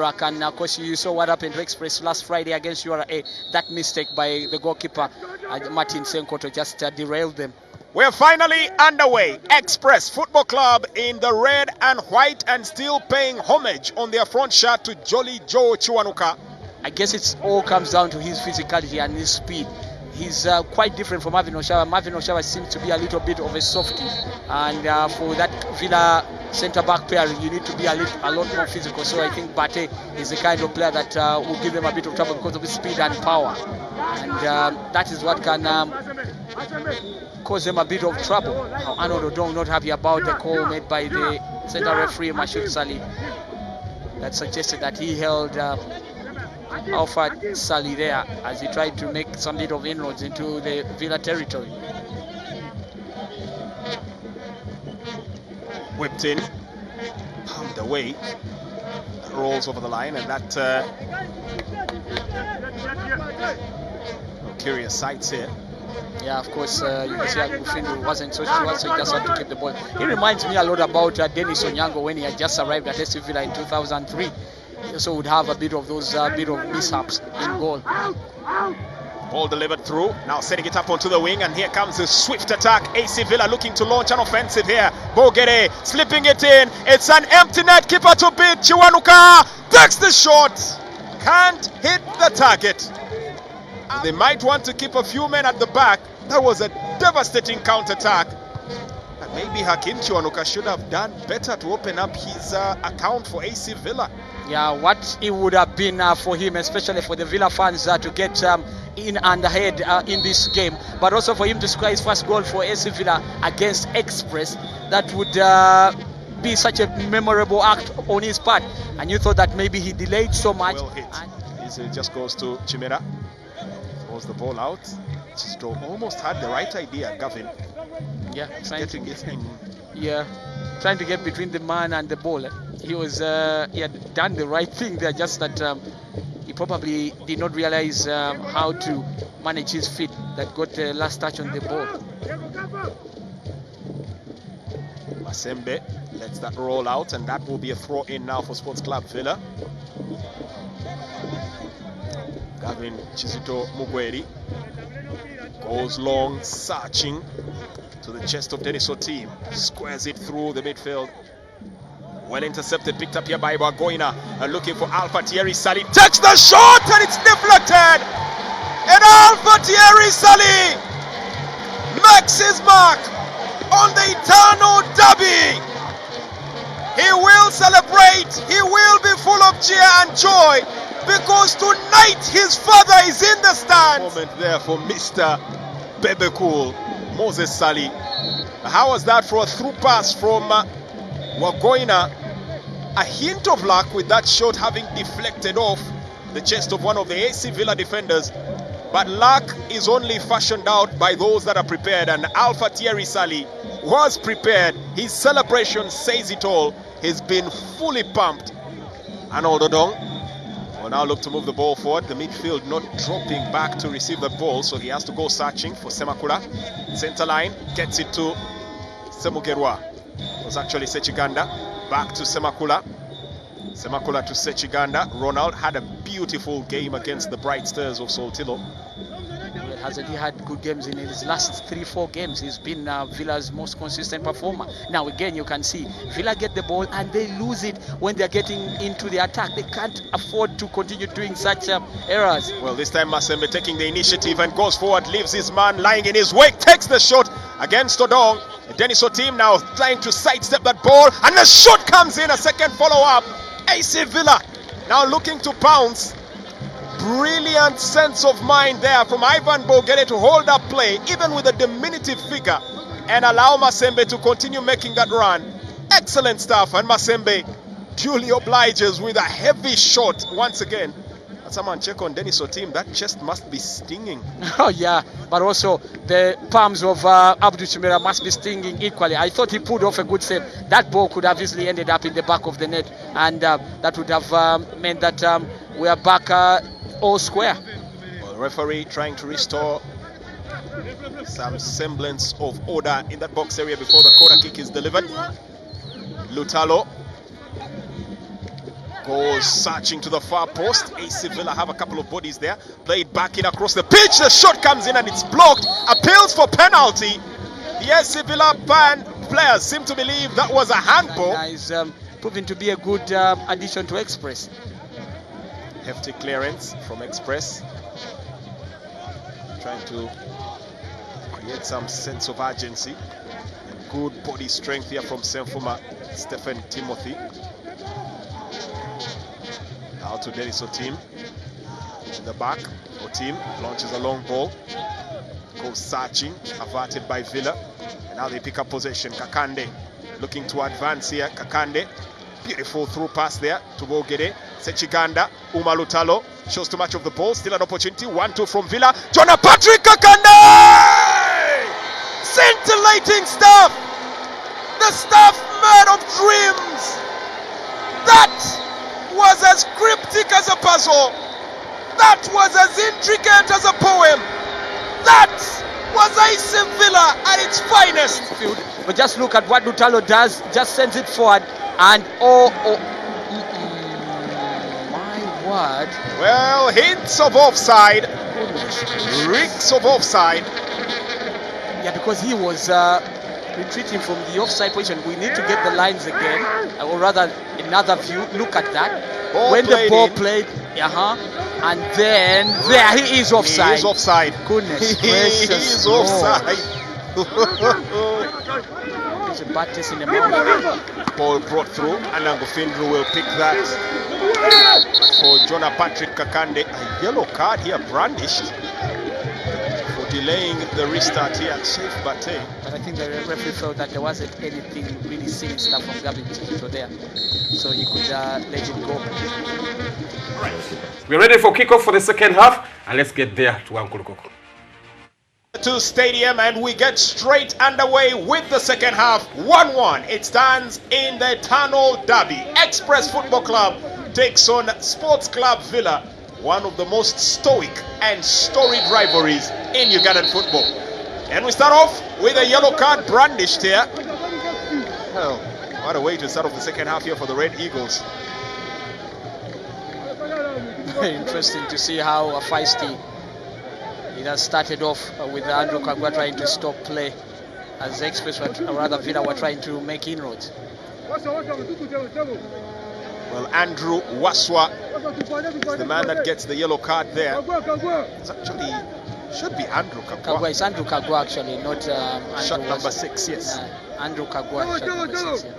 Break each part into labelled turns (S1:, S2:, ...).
S1: And of course, you saw what happened to Express last Friday against URA. That mistake by the goalkeeper, Martin Senkoto, just derailed them.
S2: We're finally underway. Express Football Club in the red and white and still paying homage on their front shirt to Jolly Joe Chiwanuka.
S1: I guess it all comes down to his physicality and his speed. He's quite different from Marvin Oshawa. Marvin Oshawa seems to be a little bit of a softie, and for that Villa centre-back pair, you need to be a lot more physical. So I think Bate is the kind of player that will give them a bit of trouble because of his speed and power, and that is what can cause them a bit of trouble. Arnold Odong not happy about the call made by the centre referee Mashud Sali that suggested that he held Alfred Sali there as he tried to make some bit of inroads into the Villa territory.
S2: Whipped in, pumped away, rolls over the line, and that curious sights here.
S1: Yeah, of course, you can see Agufindu wasn't so sure, so he just had to keep the ball. He reminds me a lot about Dennis Onyango when he had just arrived at SC Villa in 2003. He also would have a bit of those bit of mishaps in goal.
S2: Ball delivered through, now setting it up onto the wing, and here comes the swift attack. AC Villa looking to launch an offensive here. Bogere slipping it in, it's an empty net, keeper to beat. Chiwanuka takes the shot, can't hit the target. They might want to keep a few men at the back. That was a devastating counter-attack. And maybe Hakim Chiwanuka should have done better to open up his account for AC Villa.
S1: Yeah, what it would have been for him, especially for the Villa fans, to get in and ahead in this game, but also for him to score his first goal for AC Villa against Express. That would be such a memorable act on his part. And you thought that maybe he delayed so much.
S2: Well hit. It just goes to Chimera. Throws the ball out. Chisto almost had the right idea, Gavin.
S1: Yeah, trying to get between the man and the ball. He had done the right thing there, just that he probably did not realize how to manage his feet that got the last touch on the ball.
S2: Masembe lets that roll out, and that will be a throw in now for Sports Club Villa. Gavin Chizito Mugweri goes long, searching to the chest of Dennis Otim, squares it through the midfield. Well intercepted, picked up here by Bagoina, and looking for Alpha Thierry Sali. Takes the shot and it's deflected. And Alpha Thierry Sali makes his mark on the eternal derby. He will celebrate, he will be full of cheer and joy, because tonight his father is in the stands. Moment there for Mr. Bebecool, Moses Sali. How was that for a through pass from Wagoina? A hint of luck with that shot having deflected off the chest of one of the AC Villa defenders. But luck is only fashioned out by those that are prepared, and Alpha Thierry Sali was prepared. His celebration says it all. He's been fully pumped. Arnold Odong will now look to move the ball forward. The midfield not dropping back to receive the ball, so he has to go searching for Semakula. Center line, gets it to Semugerwa. It was actually Sechiganda. Back to Semakula. Semakula to Sechiganda. Ronald had a beautiful game against the Bright Stars of Saltillo.
S1: Hasn't he had good games in his last 3-4 games? He's been Villa's most consistent performer. Now again, you can see Villa get the ball and they lose it when they're getting into the attack. They can't afford to continue doing such errors.
S2: Well, this time Masembe taking the initiative and goes forward, leaves his man lying in his wake, takes the shot against Odong. Dennis Otim now trying to sidestep that ball, and the shot comes in. A second follow-up. AC Villa now looking to pounce. Brilliant sense of mind there from Ivan Bogere to hold up play, even with a diminutive figure, and allow Masembe to continue making that run. Excellent stuff, and Masembe duly obliges with a heavy shot once again. And someone check on Dennis Otim, that chest must be stinging.
S1: Oh yeah, but also the palms of Abdul Chimera must be stinging equally. I thought he pulled off a good save. That ball could have easily ended up in the back of the net, and that would have meant that we are back all square.
S2: Well, the referee trying to restore some semblance of order in that box area before the corner kick is delivered. Lutalo Goes searching to the far post. AC Villa have a couple of bodies there. Played back in across the pitch. The shot comes in and it's blocked. Appeals for penalty. The AC Villa players seem to believe that was a handball.
S1: Is proving to be a good addition to Express.
S2: Hefty clearance from Express. Trying to create some sense of urgency. And good body strength here from Senfuma Stephen Timothy. Now to Dennis Otim. In the back, Otim launches a long ball. Goes searching, averted by Villa. And now they pick up possession. Kakande looking to advance here. Kakande, beautiful through pass there to Bogere. Sechiganda, Umalutalo shows too much of the ball. Still an opportunity. 1-2 from Villa. Jonah Patrick Kakande! Scintillating stuff! The stuff made of dreams! That was as cryptic as a puzzle. That was as intricate as a poem. That was AC Villa at its finest.
S1: But just look at what Lutalo does. Just sends it forward and my word.
S2: Well, hints of offside. Reeks of offside.
S1: Yeah, because he was retreating from the offside position. We need to get the lines again, or rather another view. Look at that.
S2: Ball
S1: when the ball
S2: in.
S1: played, and then there he is offside.
S2: He is offside.
S1: Goodness
S2: He
S1: gracious.
S2: is offside.
S1: It's a bad taste in the mouth.
S2: Ball brought through, and Angofindru will pick that for Jonah Patrick Kakande. A yellow card here brandished for delaying the restart here. Safe Bate.
S1: But I think the referee felt that there wasn't anything really silly stuff from Gavin Chizito there, so he could let it go.
S3: Right. We're ready for kickoff for the second half, and let's get there to Ankulukoko.
S2: To stadium, and we get straight underway with the second half. 1-1 it stands in the Tunnel Derby. Express Football Club takes on Sports Club Villa, one of the most stoic and storied rivalries in Ugandan football. And we start off with a yellow card brandished here. Well, what a way to start off the second half here for the Red Eagles.
S1: Very interesting to see how feisty it has started off with Andrew Kagwa trying to stop play as Express, or rather Villa, were trying to make inroads.
S2: Well, Andrew Waswa is the man that gets the yellow card there. It's actually, should be Andrew Kagwa.
S1: It's Andrew Kagwa actually, not Andrew
S2: Shot number
S1: Waswa.
S2: 6, yes.
S1: Andrew Kagwa, shot number 6, yeah.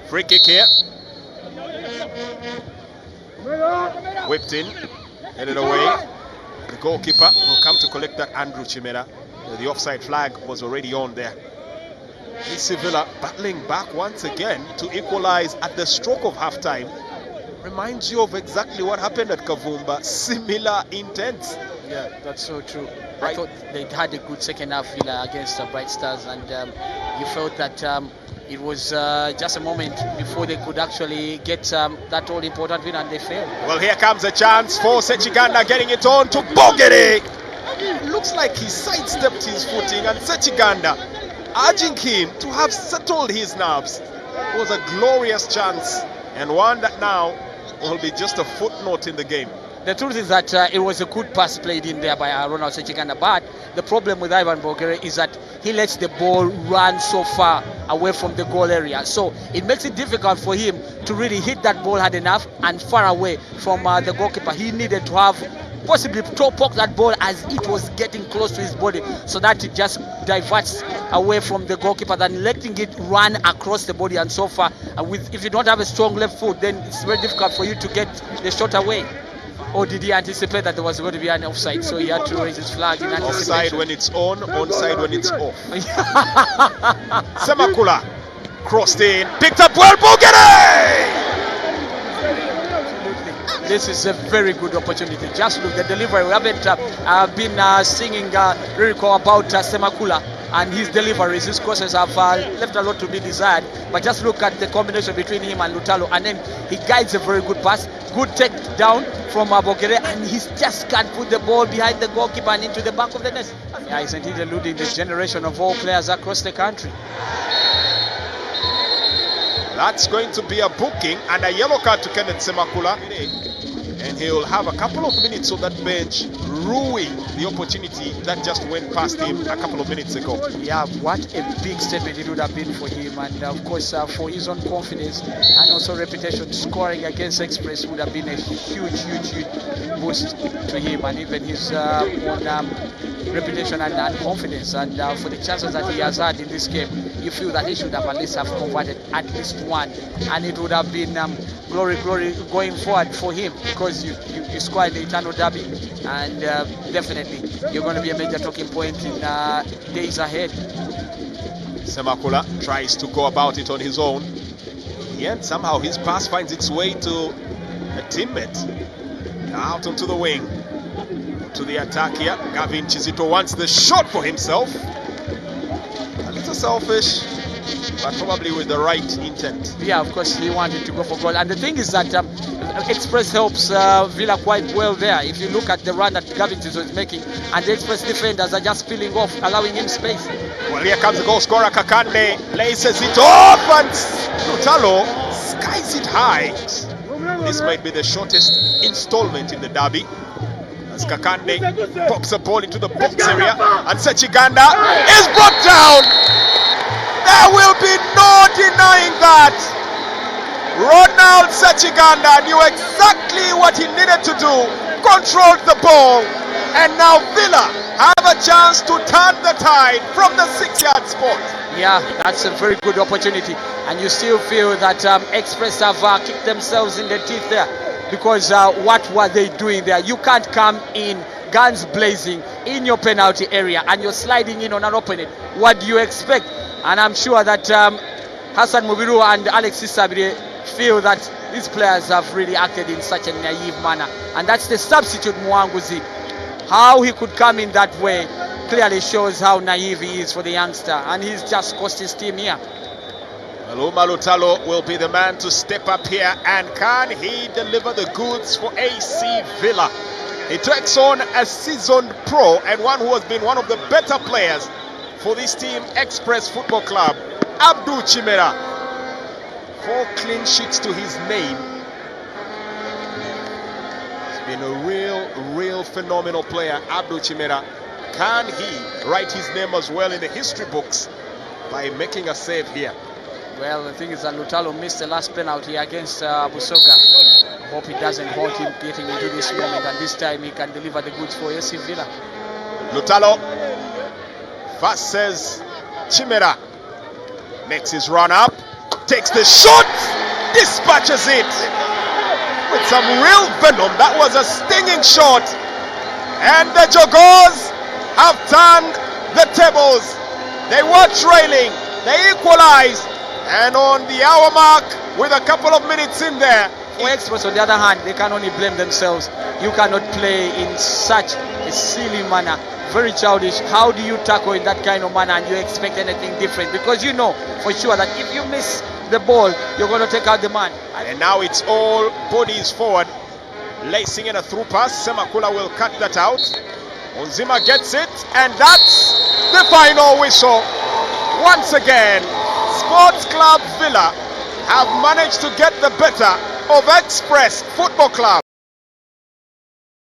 S2: Free kick here. Whipped in, headed away. The goalkeeper will come to collect that, Andrew Chimera. The offside flag was already on there. AC Villa battling back once again to equalize at the stroke of halftime. Reminds you of exactly what happened at Kavumba. Similar intent.
S1: Yeah, that's so true.
S2: Right.
S1: I thought they had a good second half Villa against Bright Stars, and you felt that it was just a moment before they could actually get that all important win, and they failed.
S2: Well, here comes a chance for Sechiganda, getting it on to Bogere. Looks like he sidestepped his footing, and Sechiganda urging him to have settled his nerves. It was a glorious chance, and one that now will be just a footnote in the game.
S1: The truth is that it was a good pass played in there by Ronald Sechiganda, but the problem with Ivan Bogere is that he lets the ball run so far away from the goal area. So it makes it difficult for him to really hit that ball hard enough and far away from the goalkeeper. He needed to have possibly toe poke that ball as it was getting close to his body, so that it just diverts away from the goalkeeper than letting it run across the body. And so far, if you don't have a strong left foot, then it's very difficult for you to get the shot away. Or did he anticipate that there was going to be an offside, so he had to raise his flag in anticipation?
S2: Offside when it's on, onside when it's off. Semakula crossed in, picked up well, Bogere!
S1: This is a very good opportunity. Just look, the delivery. We haven't been singing lyrical about Semakula and his deliveries. His crosses have left a lot to be desired. But just look at the combination between him and Lutalo, and then he guides a very good pass. Good take down from Bogere, and he just can't put the ball behind the goalkeeper and into the back of the net. Yeah, he's indeed eluding the generation of all players across the country.
S2: That's going to be a booking and a yellow card to Kenneth Semakula. And he'll have a couple of minutes on that bench, ruining the opportunity that just went past him a couple of minutes ago.
S1: Yeah, what a big statement it would have been for him, and of course for his own confidence and also reputation. Scoring against Express would have been a huge boost to him, and even his own reputation and confidence. And for the chances that he has had in this game, you feel that he should have at least have converted at least one, and it would have been glory going forward for him, because you scored the Eternal Derby, and definitely you're going to be a major talking point in days ahead.
S2: Semakula tries to go about it on his own, yet somehow his pass finds its way to a teammate. Out onto the wing, to the attack here. Gavin Chizito wants the shot for himself. A little selfish, but probably with the right intent.
S1: Yeah, of course he wanted to go for goal, and the thing is that Express helps Villa quite well there. If you look at the run that Gavin Chizito is making, and the Express defenders are just peeling off, allowing him space.
S2: Well, here comes the goal scorer Kakande, laces it off, and Lutalo skies it high. This might be the shortest installment in the derby, as Kakande pops a ball into the box area, and Sechiganda is brought down. There will be no denying that. Ronald Sechiganda knew exactly what he needed to do, controlled the ball, and now Villa have a chance to turn the tide from the 6-yard spot.
S1: Yeah, that's a very good opportunity, and you still feel that Express have kicked themselves in the teeth there, because what were they doing there? You can't come in guns blazing in your penalty area and you're sliding in on an opponent. What do you expect? And I'm sure that Hassan Mubiru and Alexis Sabire feel that these players have really acted in such a naive manner, and that's the substitute Mwanguzi. How he could come in that way clearly shows how naive he is for the youngster, and he's just cost his team here.
S2: Maluma Lutalo will be the man to step up here, and can he deliver the goods for AC Villa? He takes on a seasoned pro and one who has been one of the better players for this team, Express Football Club, Abdul Chimera. 4 clean sheets to his name. He's been a real phenomenal player, Abdul Chimera. Can he write his name as well in the history books by making a save here?
S1: Well, the thing is that Lutalo missed the last penalty against Busoga. I hope he doesn't hold him getting into this moment, and this time he can deliver the goods for AC Villa.
S2: Lutalo versus Chimera. Makes his run up, takes the shot, dispatches it with some real venom. That was a stinging shot, and the Jogoos have turned the tables. They were trailing, they equalized, and on the hour mark, with a couple of minutes in there,
S1: for Express, on the other hand, they can only blame themselves. You cannot play in such a silly manner, very childish. How do you tackle in that kind of manner and you expect anything different? Because you know for sure that if you miss the ball, you're going to take out the man.
S2: And now it's all bodies forward, lacing in a through pass. Semakula will cut that out. Onzima gets it, and that's the final whistle. Once again, Sports Club Villa have managed to get the better of Express Football Club.